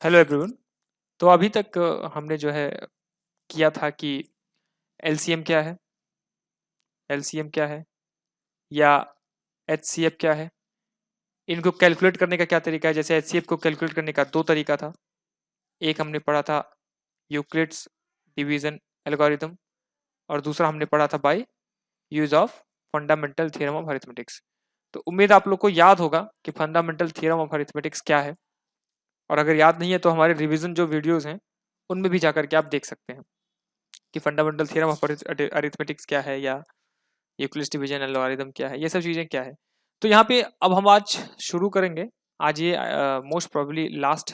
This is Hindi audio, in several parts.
Hello everyone. तो अभी तक हमने जो है किया था कि एलसीएम क्या है, एलसीएम क्या है या एचसीएफ क्या है, इनको कैलकुलेट करने का क्या तरीका है। जैसे एचसीएफ को कैलकुलेट करने का दो तरीका था। एक हमने पढ़ा था यूक्लिड्स डिवीजन एल्गोरिथम और दूसरा हमने पढ़ा था by use of fundamental theorem of arithmetics. तो उम्मीद आप लोग को याद होगा कि फंडामेंटल थ्योरम ऑफ अरिथमेटिक्स क्या है, और अगर याद नहीं है तो हमारे रिवीजन जो वीडियोस हैं उनमें भी जाकर के आप देख सकते हैं कि फंडामेंटल थ्योरम ऑफ अरिथमेटिक्स क्या है या यूक्लिड्स डिवीजन एल्गोरिथम क्या है, ये सब चीज़ें क्या है। तो यहाँ पे अब हम आज शुरू करेंगे। आज ये मोस्ट प्रोबेबली लास्ट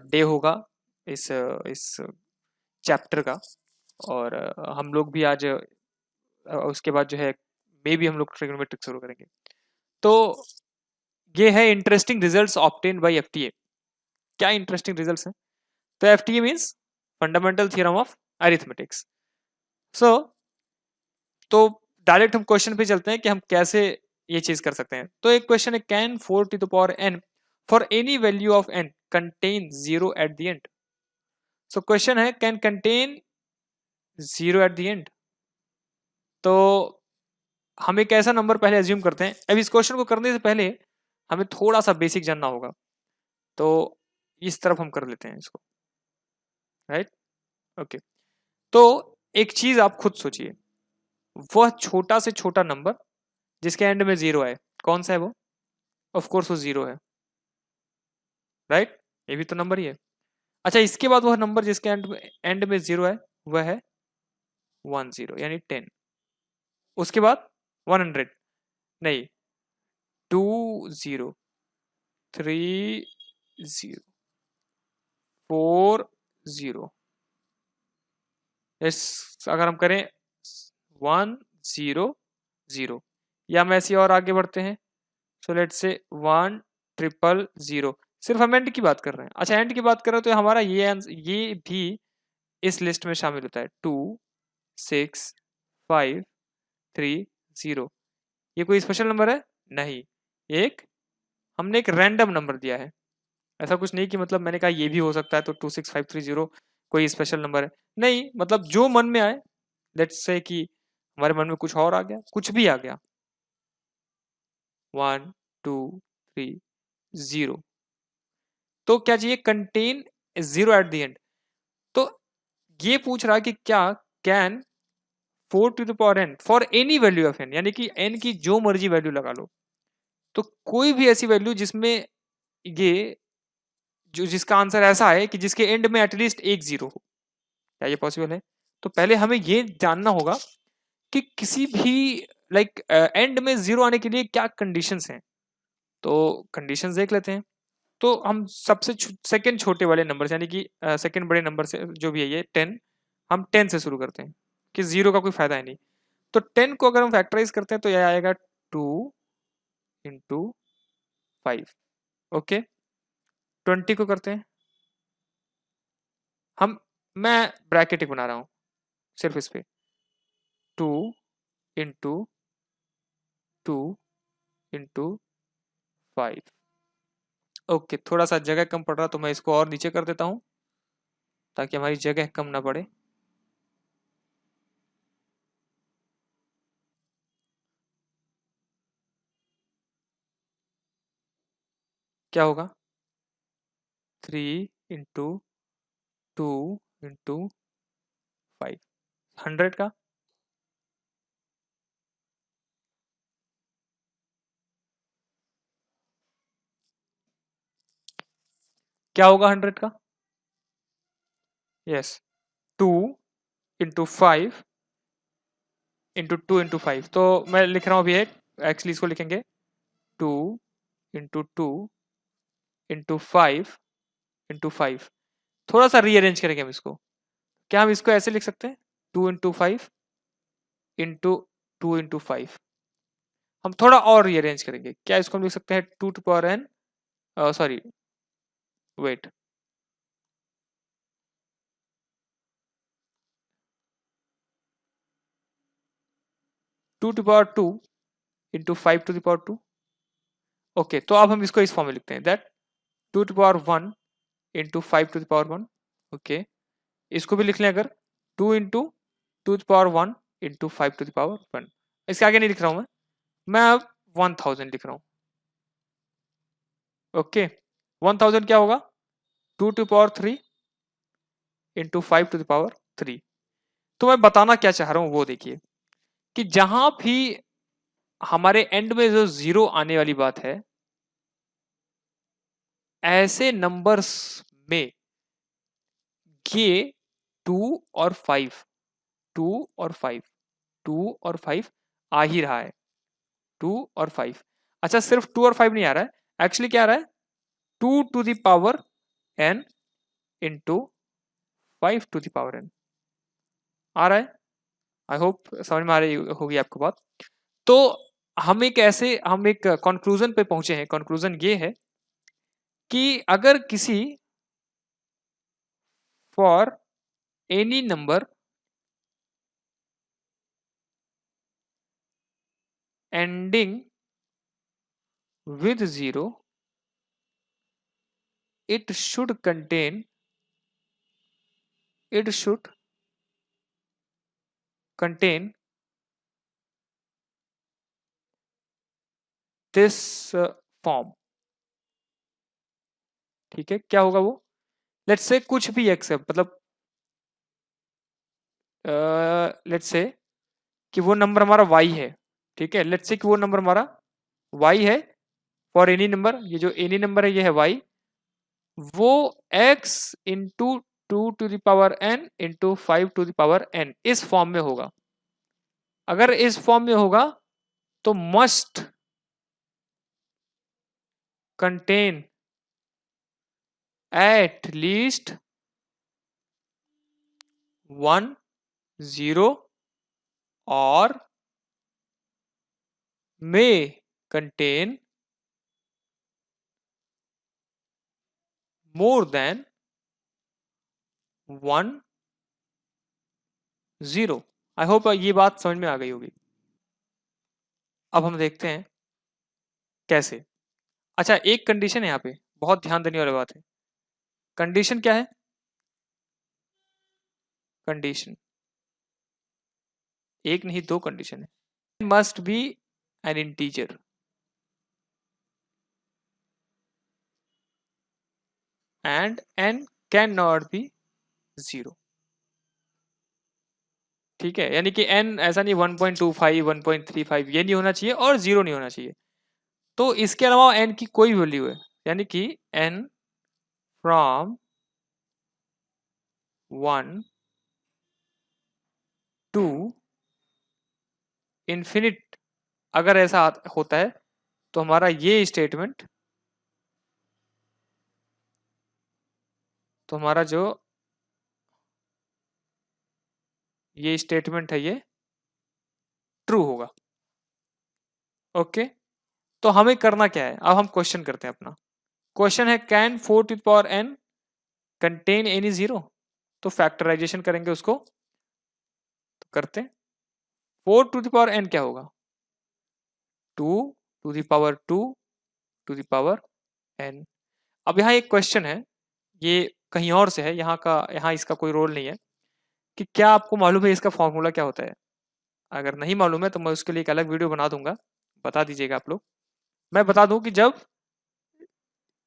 डे होगा इस चैप्टर का, और हम लोग भी आज उसके बाद जो है मे भी हम लोग ट्रिग्नोमेट्रिक शुरू करेंगे। तो ये है interesting results obtained by FTA. क्या इंटरेस्टिंग रिजल्ट्स हैं? तो FTA means fundamental theorem of arithmetics. So तो डायरेक्ट हम क्वेश्चन पे चलते हैं कि हम कैसे ये चीज कर सकते हैं। तो एक क्वेश्चन है, can 4 to the power n for any value of n contain 0 at the end. So question है, can contain 0 at the end. तो हम एक ऐसा नंबर पहले एज्यूम करते हैं। अब इस क्वेश्चन को करने से पहले हमें थोड़ा सा बेसिक जानना होगा, तो इस तरफ हम कर लेते हैं इसको, राइट। ओके, तो एक चीज आप खुद सोचिए, वह छोटा से छोटा नंबर जिसके एंड में 0 है, कौन सा है वो? ऑफ कोर्स वो 0 है, राइट। ये भी तो नंबर ही है। अच्छा, इसके बाद वह नंबर जिसके एंड में 0 है वह है 10 यानी 10। उसके बाद 100 नहीं, 20, 30, 40। इस अगर हम करें 100, या हम ऐसे और आगे बढ़ते हैं, सो लेट से 1000। सिर्फ हम एंड की बात कर रहे हैं। अच्छा, एंड की बात कर रहे हो तो हमारा ये भी इस लिस्ट में शामिल होता है। 265330। ये कोई स्पेशल नंबर है? नहीं, एक हमने एक रैंडम नंबर दिया है। ऐसा कुछ नहीं कि मतलब मैंने कहा ये भी हो सकता है तो 26530 कोई स्पेशल नंबर है, नहीं। मतलब जो मन में आए, लेट्स से कि हमारे मन में कुछ और आ गया, कुछ भी आ गया, 1230। तो क्या चाहिए? Contain 0 at the end. तो ये पूछ रहा है कि क्या can 4 to the power n for any value of n, यानी कि n की जो मर्जी वैल्यू लगा लो, तो कोई भी ऐसी वैल्यू जिसमें ये जिसका आंसर ऐसा है कि जिसके एंड में एटलीस्ट एक 0 हो, क्या ये पॉसिबल है? तो पहले हमें ये जानना होगा कि किसी भी लाइक एंड में 0 आने के लिए क्या कंडीशंस हैं। तो कंडीशंस देख लेते हैं। तो हम सबसे सेकंड छोटे वाले नंबर यानी कि सेकंड बड़े नंबर से जो भी है ये 10, हम 10 से शुरू करते हैं कि 0 का कोई फायदा है नहीं। तो 10 को अगर हम फैक्टराइज करते हैं तो यह आएगा 2 × 5। ओके, 20 को करते हैं हम, मैं ब्रैकेट ही बना रहा हूं सिर्फ इस पे, 2 × 2 × 5। ओके, थोड़ा सा जगह कम पड़ रहा तो मैं इसको और नीचे कर देता हूं ताकि हमारी जगह कम ना पड़े। क्या होगा? 3 × 2 × 5, 100 का। क्या होगा 100 का? यस, 2 × 5 × 2 × 5। तो मैं लिख रहा हूं अभी एक, एक्चुअली इसको लिखेंगे 2 × 2 × 5 × 5। थोड़ा सा रीअरेंज करेंगे हम इसको। क्या हम इसको ऐसे लिख सकते हैं? 2 × 5 × 2 × 5। हम थोड़ा और रीअरेंज करेंगे। क्या इसको हम लिख सकते हैं 2 to the power n, sorry wait, 2 to the power 2 × 5 to the power 2। Okay, तो अब हम इसको इस फॉर्म में लिखते हैं that 2 to the power 1 into 5 to the power 1। Okay, इसको भी लिख लें अगर 2 into 2 to the power 1 into 5 to the power 1। इसके आगे नहीं लिख रहा हूं मैं अब 1000 लिख रहा हूं। ओके, 1000 क्या होगा, 2 to power 3 into 5 to the power 3। तो मैं बताना क्या चाह रहा हूं वो देखिए कि जहां भी हमारे एंड में जो जीरो आने वाली बात है, ऐसे नंबर्स में ये 2 और 5, 2 और 5, 2 और 5 आ ही रहा है, 2 और 5। अच्छा, सिर्फ 2 और 5 नहीं आ रहा है, एक्चुअली क्या आ रहा है, 2 to the power n into 5 to the power n आ रहा है। आई होप समझ में आ रही होगी आपको बात। तो हम एक कंक्लूजन पे पहुंचे हैं। कंक्लूजन ये है कि अगर किसी for any number ending with 0, it should contain this form। ठीक है, क्या होगा वो, लेट्स से कुछ भी एक्सेप्ट, मतलब लेट्स से कि वो नंबर हमारा y है। ठीक है, लेट्स से कि वो नंबर हमारा y है फॉर एनी नंबर, ये जो एनी नंबर है ये है y, वो x into 2 to the power n into 5 to the power n इस फॉर्म में होगा। अगर इस फॉर्म में होगा तो मस्ट कंटेन एट लीस्ट 1 0 और may contain more than 1 0। I hope ये बात समझ में आ गई होगी। अब हम देखते हैं कैसे। अच्छा, एक कंडीशन है यहाँ पे, बहुत ध्यान देने वाली बात है। कंडीशन क्या है, कंडीशन एक नहीं दो कंडीशन है। Must be N integer and n can not be 0। ठीक है, यानी कि n ऐसा नहीं 1.25 1.35 ये नहीं होना चाहिए और 0 नहीं होना चाहिए। तो इसके अलावा n की कोई वैल्यू है, यानी कि n फ्रॉम 1 टू इन्फिनिट, अगर ऐसा होता है तो हमारा ये स्टेटमेंट, तो हमारा जो ये स्टेटमेंट है ये ट्रू होगा। ओके, तो हमें करना क्या है, अब हम क्वेश्चन करते हैं अपना। क्वेश्चन है can 4 to power n contain any 0। तो फैक्टराइजेशन करेंगे उसको, तो करते हैं 4 टू पावर n क्या होगा, 2 to the power 2 to the power n। अब यहाँ एक क्वेश्चन है, ये कहीं और से है, यहाँ इसका कोई रोल नहीं है कि क्या आपको मालूम है इसका फॉर्मूला क्या होता है। अगर नहीं मालूम है तो मैं उसके लिए एक अलग वीडियो बना दूंगा, बता दीजिएगा आप लोग। मैं बता दूं कि जब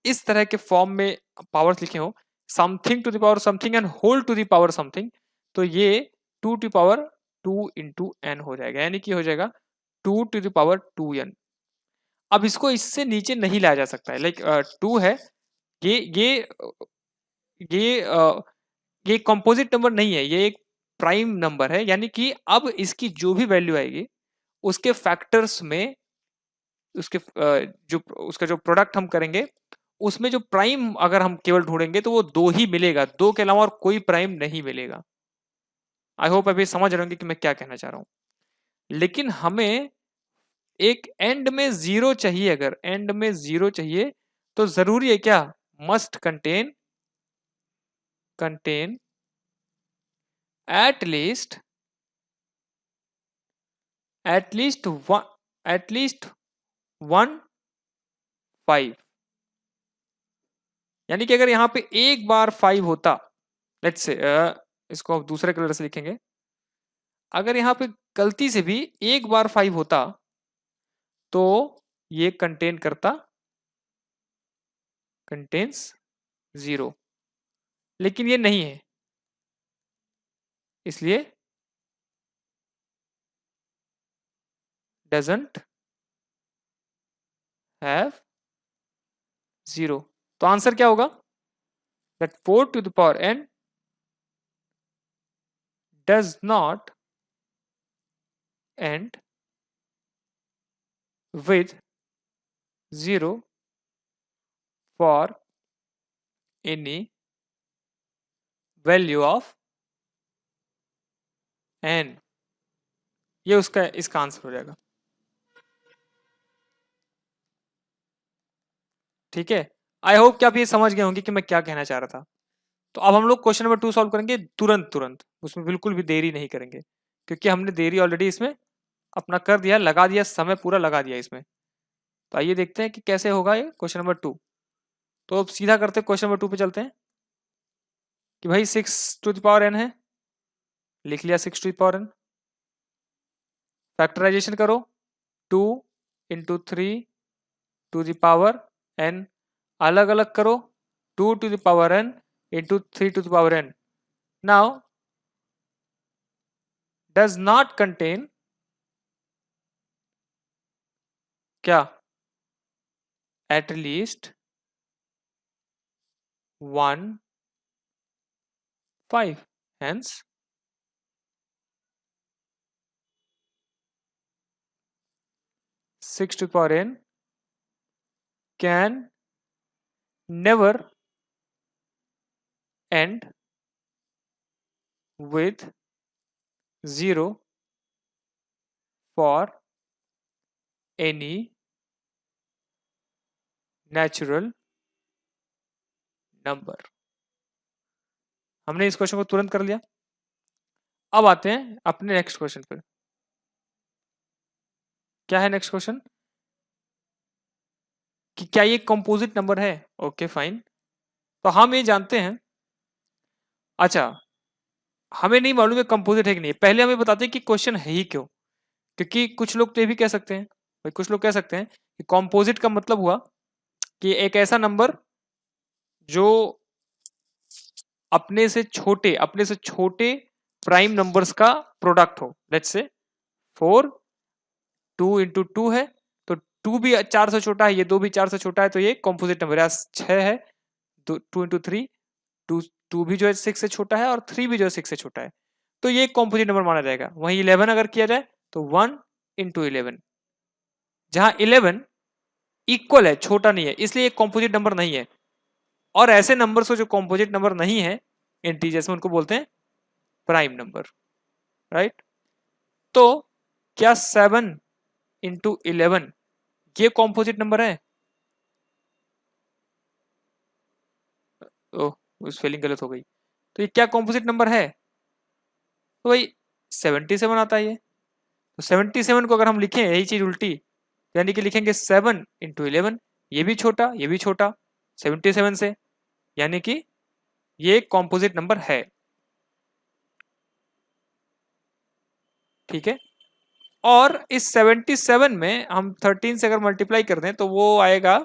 इस तरह के फॉर्म में पावर्स लिखे हो, something to the power something and whole to the power something, तो ये 2 टू पावर 2 इंटू एन हो जाएगा, यानी कि हो जाएगा 2 टू द पावर 2n। अब इसको इससे नीचे नहीं लाया जा सकता है, लाइक 2 है, ये ये ये ये कंपोजिट नंबर नहीं है, ये एक प्राइम नंबर है, यानी कि अब इसकी जो भी वैल्यू आएगी उसके फैक्टर्स में उसके जो उसका जो प्रोडक्ट हम करेंगे उसमें जो प्राइम अगर हम केवल ढूंढेंगे तो वो 2 ही मिलेगा, 2 के अलावा और कोई प्राइम नहीं मिलेगा। आई होप अभी समझ रहे होंगे कि मैं क्या कहना चाह रहा हूं। लेकिन हमें एक एंड में 0 चाहिए, अगर एंड में 0 चाहिए तो जरूरी है क्या, must contain at least at least 1 5। यानी कि अगर यहाँ पे एक बार 5 होता, लेट्स से इसको आप दूसरे कलर से लिखेंगे, अगर यहाँ पे गलती से भी एक बार 5 होता तो ये कंटेन्स 0, लेकिन ये नहीं है, इसलिए डजंट हैव 0। तो आंसर क्या होगा? That 4 to the power n does not end with 0 for any value of n। ये इसका आंसर हो जाएगा। ठीक है, आई होप कि आप ये समझ गए होंगे कि मैं क्या कहना चाह रहा था। तो अब हम लोग क्वेश्चन नंबर 2 सॉल्व करेंगे तुरंत, उसमें बिल्कुल भी देरी नहीं करेंगे, क्योंकि हमने देरी ऑलरेडी इसमें अपना कर दिया, लगा दिया, समय पूरा लगा दिया इसमें। तो आइए देखते हैं कि कैसे होगा ये क्वेश्चन नंबर 2। तो अब सीधा करते क्वेश्चन नंबर 2 पे चलते हैं कि भाई 6 to the power n है, लिख लिया 6 to the power n। Factorization करो, 2 into 3 to the power n, अलग अलग करो, 2 to the power n into 3 to the power n। now does not contain क्या? at least 1 5, hence 6 to the power n can never end with 0 for any natural number. हमने इस क्वेश्चन को तुरंत कर लिया। अब आते हैं अपने नेक्स्ट क्वेश्चन पर। क्या है नेक्स्ट क्वेश्चन? कि क्या ये कंपोजिट नंबर है? Okay fine. तो हम ये जानते हैं, अच्छा हमें नहीं मालूम है कंपोजिट है कि नहीं, पहले हमें बताते हैं कि क्वेश्चन है ही क्यों। क्योंकि कुछ लोग तो ये भी कह सकते हैं, भाई कुछ लोग कह सकते हैं कि कंपोजिट का मतलब हुआ कि एक ऐसा नंबर जो अपने से छोटे प्राइम नंबर्स का प्रोडक्ट हो। लेट्स से 4 2 into 2 है, तो 2 भी 4 से छोटा है, ये 2 भी 4 से छोटा है, तो ये कंपोजिट नंबर है। 6 है, 2 into 3, 2 भी जो है 6 से छोटा है और 3 भी जो है 6 से छोटा है, तो ये कंपोजिट नंबर माना जाएगा। वहीं 11 अगर किया जाए तो 1 into 11, जहां 11 इक्वल है, छोटा नहीं है, इसलिए ये कंपोजिट नंबर नहीं है। और ऐसे नंबर जो कंपोजिट नंबर नहीं है इंटीजर्स में, उनको बोलते हैं प्राइम नंबर, राइट। तो क्या 7 into 11 ये कंपोजिट नंबर है? ओह, स्पेलिंग गलत हो गई। तो ये क्या कंपोजिट नंबर है? तो भाई 77 आता है ये। तो 77 को अगर हम लिखें यही चीज उल्टी, यानी कि लिखेंगे 7 into 11, ये भी छोटा ये भी छोटा 77 से, यानी कि ये कंपोजिट नंबर है। ठीक है, और इस 77 में हम 13 से अगर मल्टीप्लाई कर दें तो वो आएगा,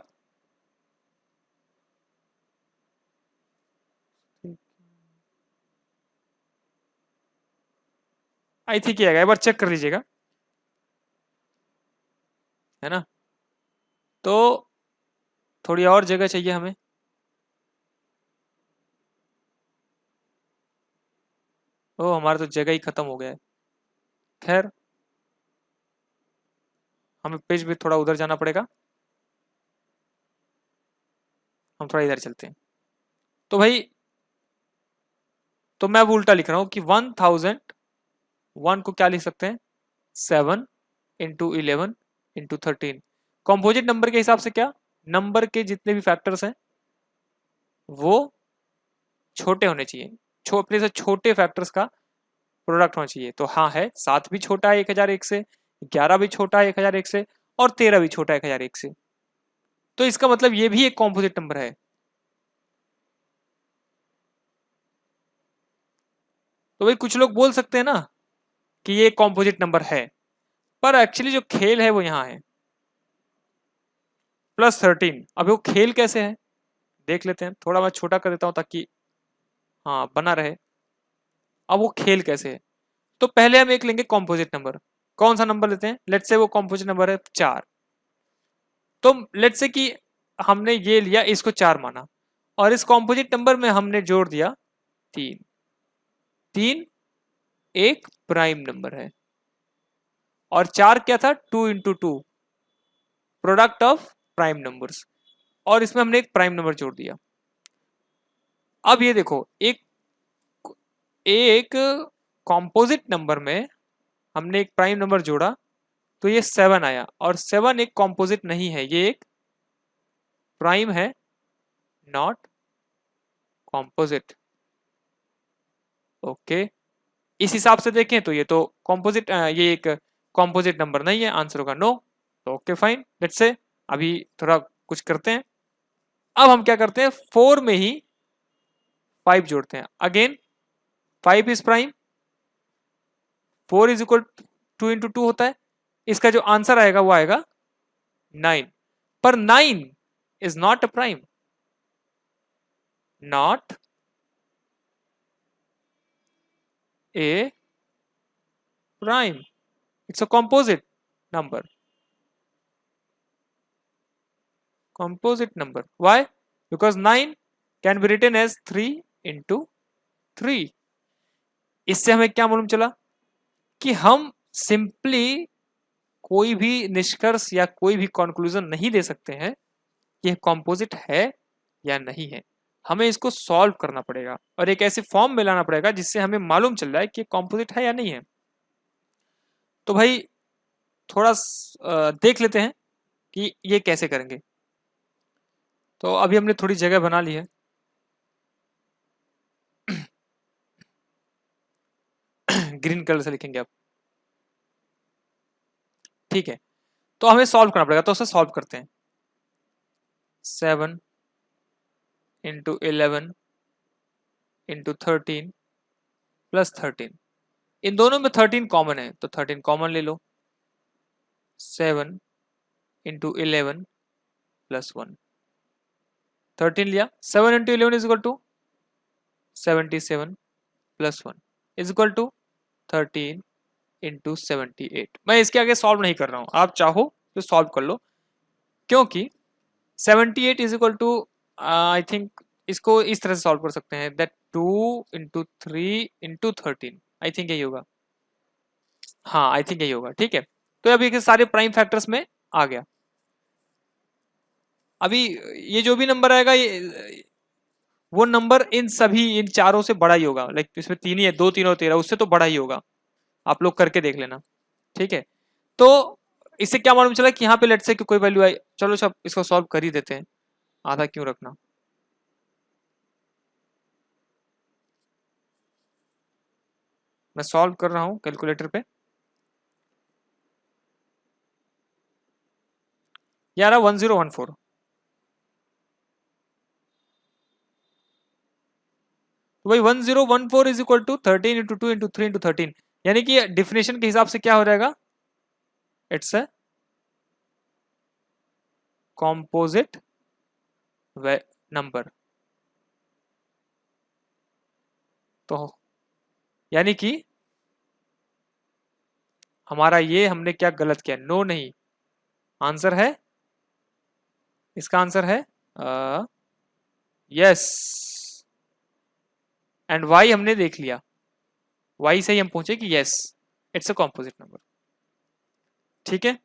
आई थिंक ये आएगा, एक बार चेक कर लीजिएगा, है ना। तो थोड़ी और जगह चाहिए हमें। ओ, हमारा तो जगह ही खत्म हो गया है। खैर, हमें पेज भी थोड़ा उधर जाना पड़ेगा, हम थोड़ा इधर चलते हैं। तो भाई, तो मैं अब उल्टा लिख रहा हूं कि 1001 को क्या लिख सकते हैं? 7 into 11 into 13। कॉम्पोजिट नंबर के हिसाब से क्या, नंबर के जितने भी फैक्टर्स हैं वो छोटे होने चाहिए, अपने से छोटे फैक्टर्स का प्रोडक्ट होना चाहिए। तो हाँ है, 7 भी छोटा है 1001 से, 11 भी छोटा है 1001 से, और 13 भी छोटा है 1001 से। तो इसका मतलब ये भी एक कॉम्पोजिट नंबर है। तो भाई कुछ लोग बोल सकते हैं ना कि ये कॉम्पोजिट नंबर है, पर एक्चुअली जो खेल है वो यहाँ है +13। अब वो खेल कैसे है देख लेते हैं, थोड़ा मैं छोटा कर देता हूं ताकि हाँ बना रहे। अब वो खेल कैसे है, तो पहले हम एक लेंगे कॉम्पोजिट नंबर। कौन सा नंबर लेते हैं, लेट्स से वो कॉम्पोजिट नंबर है 4। तो लेट्स से कि हमने ये लिया, इसको 4 माना, और इस कॉम्पोजिट नंबर में हमने जोड़ दिया 3। 3 एक प्राइम नंबर है, और 4 क्या था, 2 × 2 प्रोडक्ट ऑफ प्राइम नंबर्स, और इसमें हमने एक प्राइम नंबर जोड़ दिया। अब ये देखो, एक एक कॉम्पोजिट नंबर में हमने एक प्राइम नंबर जोड़ा तो ये 7 आया, और 7 एक कॉम्पोजिट नहीं है, ये एक प्राइम है, नॉट कॉम्पोजिट। ओके, इस हिसाब से देखें तो ये तो कॉम्पोजिट, ये एक कॉम्पोजिट नंबर नहीं है, आंसर होगा नो। तो ओके फाइन, लेट्स से अभी थोड़ा कुछ करते हैं। अब हम क्या करते हैं, 4 में ही 5 जोड़ते हैं। Again 5 is prime, 4 is equal 2 × 2 होता है, इसका जो आंसर आएगा वो आएगा 9। पर 9 is not a prime, not a prime, it's a composite number, composite number. Why? Because 9 can be written as 3 × 3। इससे हमें क्या मालूम चला कि हम सिंपली कोई भी निष्कर्ष या कोई भी कंक्लूजन नहीं दे सकते हैं कि यह कॉम्पोजिट है या नहीं है। हमें इसको सॉल्व करना पड़ेगा और एक ऐसे फॉर्म में लाना पड़ेगा जिससे हमें मालूम चल जाए कि कॉम्पोजिट है या नहीं है। तो भाई थोड़ा देख लेते हैं कि ये कैसे करेंगे। तो अभी हमने थोड़ी जगह बना ली है। ग्रीन कलर से लिखेंगे अब, ठीक है। तो हमें सॉल्व करना पड़ेगा, तो उसे सॉल्व करते हैं। 7 × 11 × 13 +13, इन दोनों में 13 कॉमन है तो 13 कॉमन ले लो। 7 × 11 +1, 13 लिया। 7 × 11 is equal to 77 +1 is equal to 13 × 78। मैं इसके आगे सॉल्व नहीं कर रहा हूं, आप चाहो तो सॉल्व कर लो, क्योंकि 78 is equal to, I think इसको इस तरह से सॉल्व कर सकते हैं, दैट 2 × 3 × 13, आई थिंक यही होगा। हाँ आई थिंक यही होगा, ठीक है। तो अभी के सारे प्राइम फैक्टर्स में आ गया। अभी ये जो भी नंबर आएगा, ये वो नंबर इन सभी इन चारों से बड़ा ही होगा। लाइक इसमें 3 ही है, 2 3 और 13, उससे तो बड़ा ही होगा। आप लोग करके देख लेना, ठीक है। तो इससे क्या मालूम चला कि यहाँ पे लेट से कि कोई वैल्यू आई। चलो सब इसको सॉल्व कर ही देते हैं, आधा क्यों रखना। मैं सॉल्व कर रहा हूं कैलकुलेटर पे। यार 1014, तो भाई 1014 इज इक्वल टू 13 × 2 × 3 × 13, यानी कि डिफिनेशन के हिसाब से क्या हो जाएगा, इट्स अ कॉम्पोजिट नंबर। तो यानी कि हमारा ये हमने क्या गलत किया, नो नहीं, आंसर है, इसका आंसर है यस। एंड वाई हमने देख लिया, वाई से ही हम पहुंचे कि yes it's a composite number, ठीक है।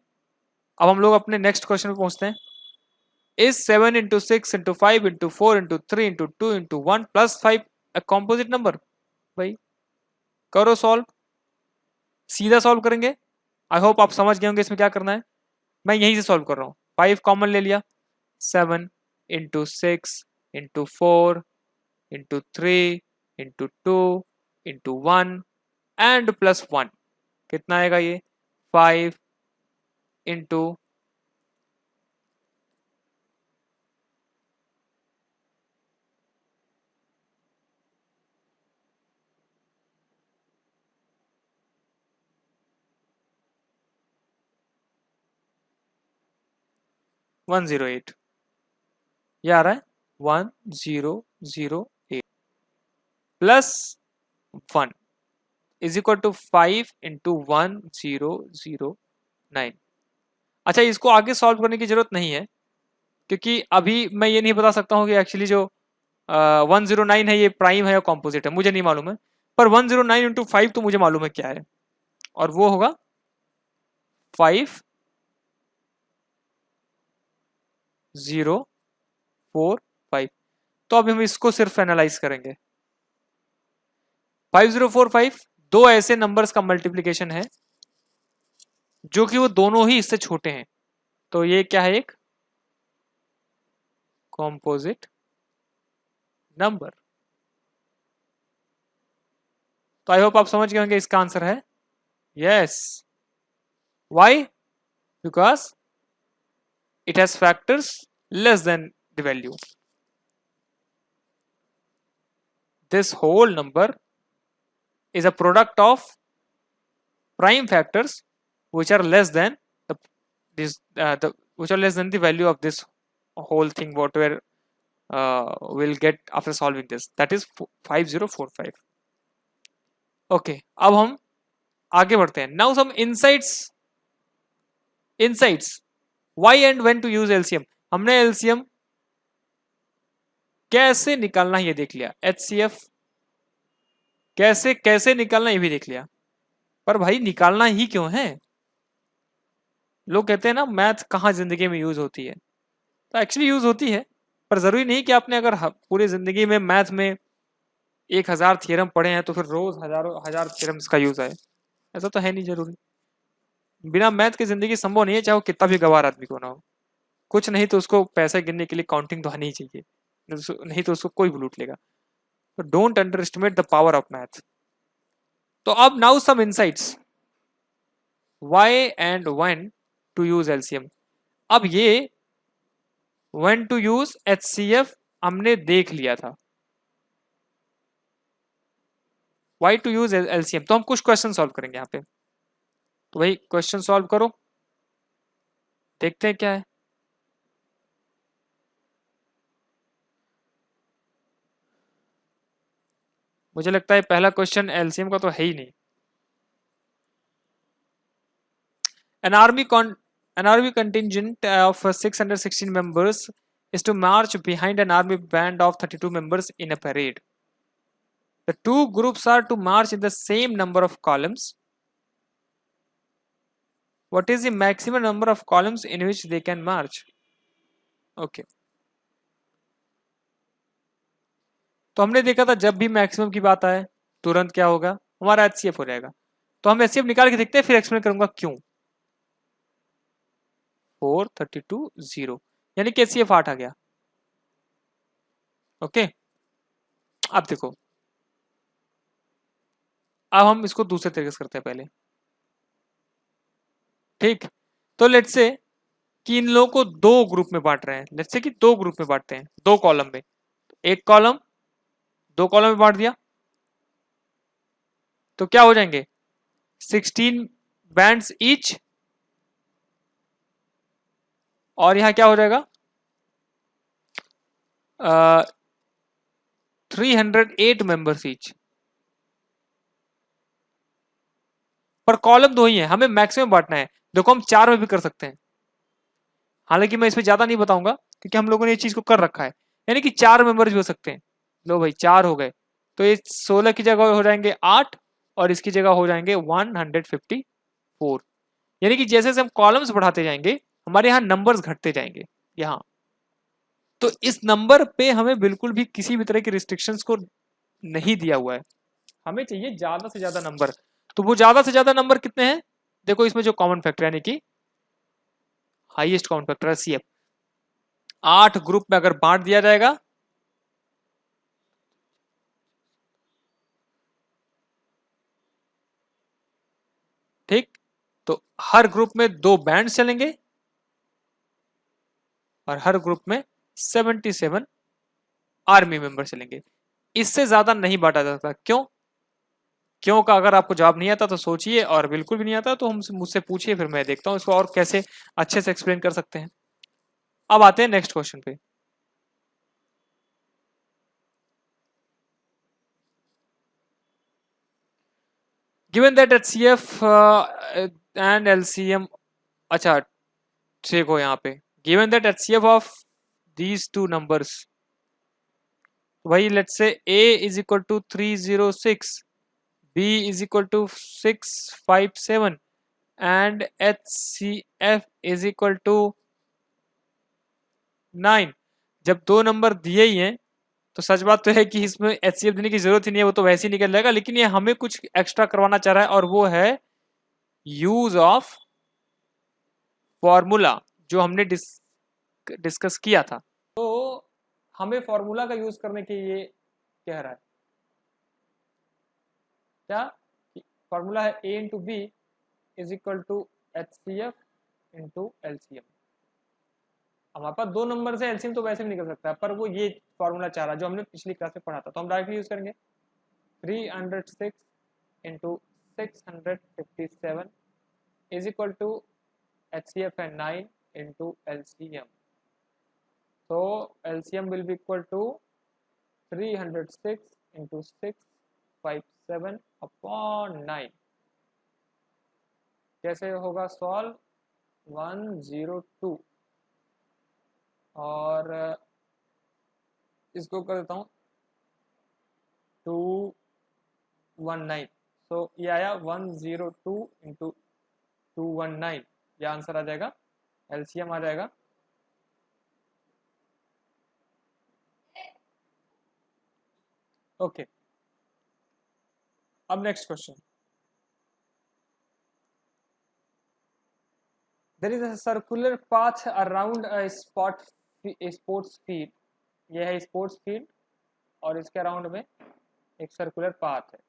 अब हम लोग अपने नेक्स्ट क्वेश्चन पे पहुंचते हैं। Is 7 × 6 × 5 × 4 × 3 × 2 × 1 +5 a composite number. भाई करो सॉल्व, सीधा सॉल्व करेंगे। आई होप आप समझ गए होंगे इसमें क्या करना है। मैं यहीं से सॉल्व कर रहा हूँ, 5 कॉमन ले लिया, 7 × 6 × 4 × 3 × 2 × 1 एंड +1, कितना आएगा ये, 5 इंटू 108, ये आ रहा है 1008 plus 1 is equal to 5 into 1009। अच्छा, इसको आगे सॉल्व करने की जरूरत नहीं है, क्योंकि अभी मैं ये नहीं बता सकता हूँ कि एक्चुअली जो 109 है ये प्राइम है या कॉम्पोजिट है, मुझे नहीं मालूम है। पर 109 इंटू 5 तो मुझे मालूम है क्या है, और वो होगा 5045। तो अभी हम इसको सिर्फ एनालाइज करेंगे। 5045 दो ऐसे नंबर्स का मल्टीप्लीकेशन है जो कि वो दोनों ही इससे छोटे हैं, तो ये क्या है, एक कॉम्पोजिट नंबर। तो आई होप आप समझ गए होंगे इसका आंसर है yes. Why? Because it has factors less than the value. This whole number is a product of prime factors which are less than the which are less than the value of this whole thing whatever we'll get after solving this, that is 5045. okay, अब हम आगे बढ़ते हैं। now some insights why and when to use LCM। हमने LCM कैसे निकालना ये देख लिया, HCF कैसे कैसे निकालना ये भी देख लिया, पर भाई निकालना ही क्यों है? लोग कहते हैं ना मैथ कहाँ जिंदगी में यूज होती है, तो एक्चुअली यूज होती है, पर जरूरी नहीं कि आपने अगर पूरी जिंदगी में मैथ में 1000 थ्योरम पढ़े हैं तो फिर रोज हजारों हजार थ्योरम्स का यूज आए, ऐसा तो है नहीं जरूरी। बिना मैथ की जिंदगी संभव नहीं है, चाहे वो कितना भी गवार आदमी को ना हो। कुछ नहीं तो उसको पैसे गिनने के लिए काउंटिंग तो आनी ही चाहिए, नहीं तो उसको कोई भी लूट लेगा। तो don't underestimate the power of math. तो अब now some insights why and when to use LCM. अब ये व्हेन टू यूज एचसीएफ हमने देख लिया था, व्हाई टू यूज एलसीएम तो हम कुछ क्वेश्चन सॉल्व करेंगे यहाँ पे। तो भाई क्वेश्चन सॉल्व करो, देखते हैं क्या है। मुझे लगता है पहला क्वेश्चन एलसीएम का तो है ही नहीं। An army contingent of 616 members is to march behind an army band of 32 members in a parade. The two groups are to march in the same number of columns. What is the maximum number of columns in which they can march? Okay. तो हमने देखा था जब भी मैक्सिमम की बात आए तुरंत क्या होगा, हमारा एचसीएफ हो जाएगा। तो हम एचसीएफ निकाल के देखते हैं, फिर एक्सप्लेन करूंगा क्यों। 432 यानी कि एचसीएफ 8 आ गया। ओके, अब देखो, अब हम इसको दूसरे तरीके से करते हैं पहले। ठीक, तो लेट्स से कि इन लोगों को दो ग्रुप में बांट रहे हैं, लेट्स से कि दो ग्रुप में बांटते हैं, दो कॉलम में, एक कॉलम दो कॉलम में बांट दिया तो क्या हो जाएंगे 16 बैंड्स ईच, और यहां क्या हो जाएगा 308 मेंबर्स ईच। पर कॉलम दो ही है, हमें मैक्सिमम बांटना है। देखो हम 4 में भी कर सकते हैं, हालांकि मैं इसमें ज्यादा नहीं बताऊंगा क्योंकि हम लोगों ने ये चीज को कर रखा है, यानी कि 4 मेंबर्स भी हो सकते हैं। लो भाई 4 हो गए, तो ये 16 की जगह हो जाएंगे 8 और इसकी जगह हो जाएंगे 154। यानी कि जैसे जैसे हम कॉलम्स बढ़ाते जाएंगे हमारे यहाँ नंबर्स घटते जाएंगे यहाँ। तो इस नंबर पे हमें बिल्कुल भी किसी भी तरह की रिस्ट्रिक्शंस को नहीं दिया हुआ है, हमें चाहिए ज्यादा से ज्यादा नंबर। तो वो ज्यादा से ज्यादा नंबर कितने हैं, देखो इसमें जो कॉमन फैक्टर यानी कि हाईएस्ट कॉमन फैक्टर है सीएफ, 8 ग्रुप में अगर बांट दिया जाएगा ठीक, तो हर ग्रुप में 2 बैंड चलेंगे और हर ग्रुप में 77 आर्मी मेंबर चलेंगे। इससे ज्यादा नहीं बांटा जा सकता। क्यों? क्यों का अगर आपको जवाब नहीं आता तो सोचिए, और बिल्कुल भी नहीं आता तो हम मुझसे पूछिए, फिर मैं देखता हूं इसको और कैसे अच्छे से एक्सप्लेन कर सकते हैं। अब आते हैं नेक्स्ट क्वेश्चन पे। Given that HCF and LCM, अच्छा देखो यहाँ पे given that HCF of these two numbers, वही let's say A is equal to 306, B is equal to 657 and HCF is equal to 9। जब दो नंबर दिए ही हैं तो सच बात तो है कि इसमें HCF देने की जरूरत ही नहीं है, वो तो वैसे ही निकल जाएगा, लेकिन ये हमें कुछ एक्स्ट्रा करवाना चाह रहा है और वो है यूज ऑफ फॉर्मूला जो हमने डिस्कस किया था। तो हमें फॉर्मूला का यूज करने के लिए कह रहा है क्या, फॉर्मूला है A into B is equal to HCF into LCM। हमारे पास दो नंबर से एलसीएम तो वैसे भी निकल सकता है, पर वो ये फॉर्मूला चाह रहा है जो हमने पिछली क्लास में पढ़ा था, तो हम डायरेक्टली यूज करेंगे 306 into 657 is equal to HCF है 9 इंटू LCM। तो LCM will be equal to 306 into 657 upon 9। कैसे होगा सॉल्व, 102 और इसको कर देता हूँ 219। सो ये आया 102 इंटू 219, ये आंसर आ जाएगा, LCM आ जाएगा। ओके अब next question, there is a circular path around a sports field. ये है स्पोर्ट्स फील्ड और इसके अराउंड में एक सर्कुलर पाथ है,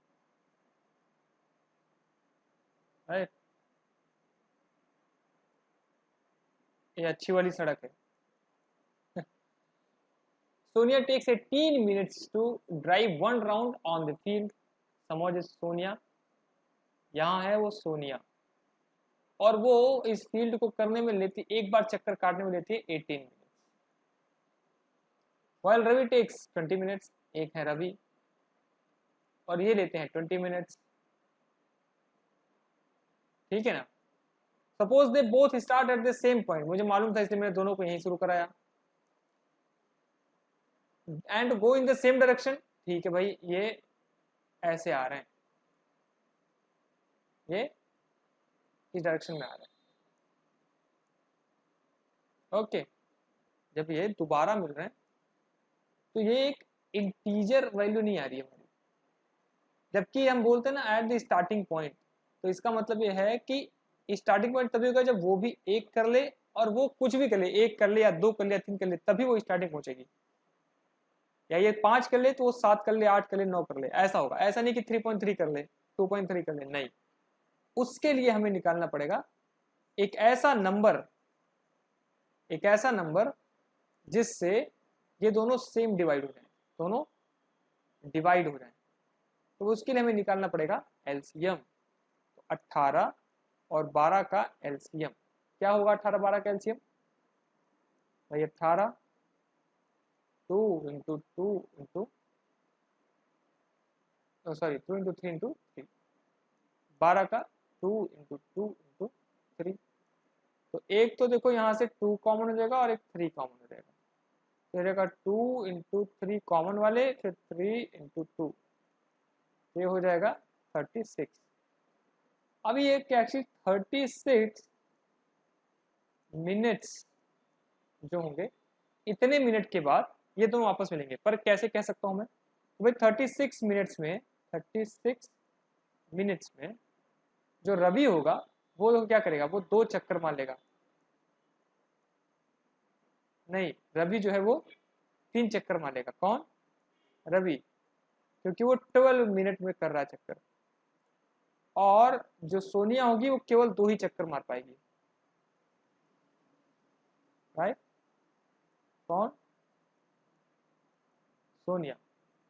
राइट। ये अच्छी वाली सड़क है। Sonia takes 18 minutes to drive one round on the field. समझ सोनिया, यहाँ है वो सोनिया, और वो इस फील्ड को करने में लेती, एक बार चक्कर काटने में लेती है 18 minutes. While Ravi takes 20 minutes, एक है रवि और ये लेते हैं 20 मिनट्स, ठीक है ना। Suppose they both start at the same point, मुझे मालूम था इसलिए मैंने दोनों को यहीं शुरू कराया, and go in the same direction. ठीक है भाई, ये ऐसे आ रहे हैं, ये इस डायरेक्शन में आ रहे हैं। ओके जब ये दोबारा मिल रहे हैं तो ये एक इंटीजर वैल्यू नहीं आ रही है हमारी, जबकि हम बोलते हैं ना एट द स्टार्टिंग पॉइंट, तो इसका मतलब ये है कि स्टार्टिंग पॉइंट तभी होगा जब वो भी एक कर ले और वो कुछ भी कर ले, एक कर ले या दो कर ले या तीन कर ले, तभी वो स्टार्टिंग पहुंचेगी। या ये 5 कर ले तो वो 7 कर ले, 8 कर ले, 9 कर ले, ऐसा होगा। ऐसा नहीं कि 3.3 कर ले, 2.3 कर ले, नहीं। उसके लिए हमें निकालना पड़ेगा एक ऐसा नंबर, एक ऐसा नंबर जिससे ये दोनों सेम डिवाइड हो जाए, दोनों डिवाइड हो जाए। तो उसके लिए हमें निकालना पड़ेगा एलसीएम। तो 18 और 12 का एलसीएम क्या होगा, 18 12 का एलसीएम भाई 18 2 into 2 into sorry 2 into 3 into 3, 12 का 2 इंटू 2 इंटू 3। तो एक तो देखो यहाँ से 2 कॉमन हो जाएगा और एक 3 कॉमन हो जाएगा, तो रहेगा 2 इंटू 3 कॉमन वाले, फिर 3 इंटू 2, ये हो जाएगा 36। अभी ये क्या 36 मिनट्स जो होंगे, इतने मिनट के बाद ये दोनों वापस मिलेंगे। पर कैसे कह सकता हूं मैं, तो भाई 36 मिनट्स में, 36 मिनट्स में जो रवि होगा वो तो क्या करेगा, वो 2 चक्कर मार लेगा। नहीं, रवि जो है वो 3 चक्कर मारेगा। कौन, रवि, क्योंकि वो 12 मिनट में कर रहा है चक्कर, और जो सोनिया होगी वो केवल 2 ही चक्कर मार पाएगी, राइट। कौन, सोनिया,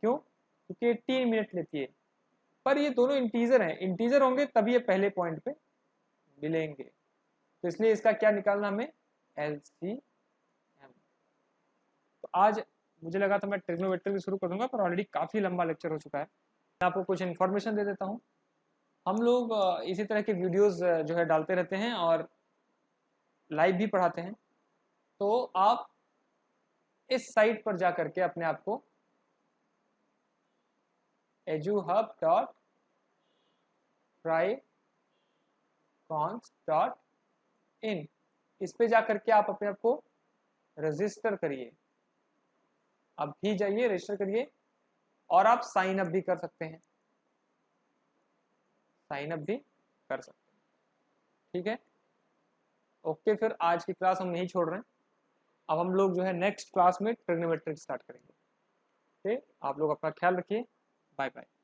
क्यों, क्योंकि 18 मिनट लेती है। पर ये दोनों इंटीजर हैं, इंटीजर होंगे तभी ये पहले पॉइंट पे मिलेंगे, तो इसलिए इसका क्या निकालना हमें, एलसीएम। आज मुझे लगा था मैं ट्रिग्नोमेट्री शुरू कर दूंगा, पर ऑलरेडी काफ़ी लंबा लेक्चर हो चुका है। मैं आपको कुछ इन्फॉर्मेशन दे देता हूँ। हम लोग इसी तरह के वीडियोस जो है डालते रहते हैं और लाइव भी पढ़ाते हैं। तो आप इस साइट पर जा करके अपने आप को eduhub.tricons.in इस पे जा करके आप अपने आप को रजिस्टर करिए। आप भी जाइए, रजिस्टर करिए और आप साइन अप भी कर सकते हैं, साइन अप भी कर सकते हैं। ठीक है, ओके। फिर आज की क्लास हम यहीं छोड़ रहे हैं। अब हम लोग जो है नेक्स्ट क्लास में ट्रिग्नोमेट्री स्टार्ट करेंगे। ठीक, आप लोग अपना ख्याल रखिए। Bye bye.